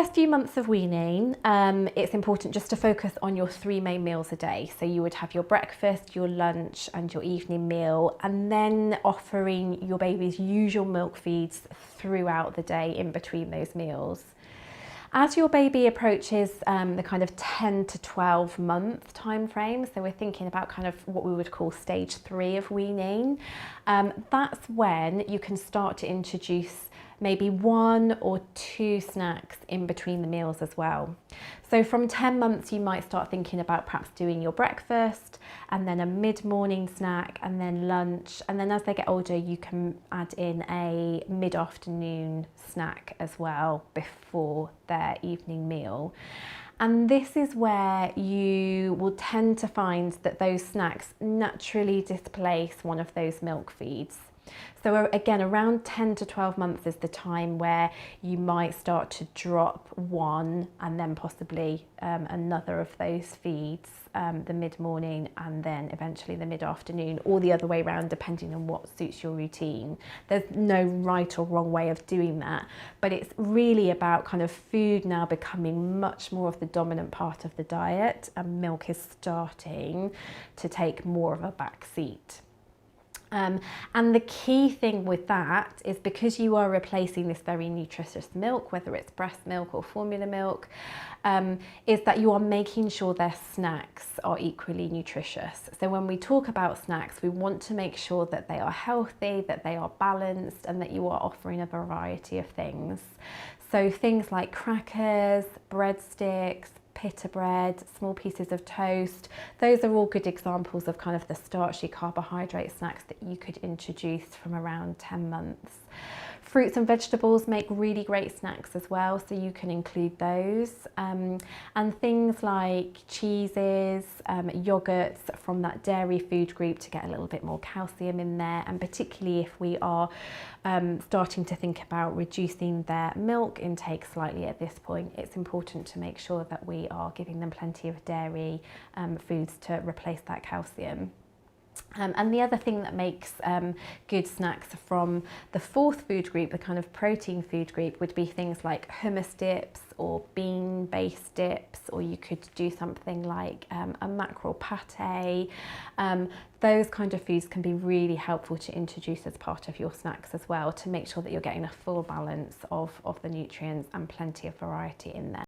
first few months of weaning, it's important just to focus on your 3 main meals a day. So you would have your breakfast, your lunch and your evening meal, and then offering your baby's usual milk feeds throughout the day in between those meals. As your baby approaches the kind of 10 to 12 month time frame, so we're thinking about kind of what we would call stage 3 of weaning, that's when you can start to introduce maybe 1 or 2 snacks in between the meals as well. So from 10 months, you might start thinking about perhaps doing your breakfast and then a mid-morning snack and then lunch. And then as they get older, you can add in a mid-afternoon snack as well before their evening meal. And this is where you will tend to find that those snacks naturally displace one of those milk feeds. So again, around 10 to 12 months is the time where you might start to drop one and then possibly another of those feeds, the mid-morning and then eventually the mid-afternoon, or the other way around depending on what suits your routine. There's no right or wrong way of doing that, but it's really about kind of food now becoming much more of the dominant part of the diet, and milk is starting to take more of a back seat. And the key thing with that is, because you are replacing this very nutritious milk, whether it's breast milk or formula milk, is that you are making sure their snacks are equally nutritious. So when we talk about snacks, we want to make sure that they are healthy, that they are balanced, and that you are offering a variety of things. So things like crackers, breadsticks, pita bread, small pieces of toast, those are all good examples of kind of the starchy carbohydrate snacks that you could introduce from around 10 months. Fruits and vegetables make really great snacks as well, so you can include those. And things like cheeses, yogurts from that dairy food group to get a little bit more calcium in there. And particularly if we are starting to think about reducing their milk intake slightly at this point, it's important to make sure that we are giving them plenty of dairy foods to replace that calcium. And the other thing that makes good snacks from the 4th food group, the kind of protein food group, would be things like hummus dips or bean-based dips, or you could do something like a mackerel pate. Those kind of foods can be really helpful to introduce as part of your snacks as well, to make sure that you're getting a full balance of the nutrients and plenty of variety in there.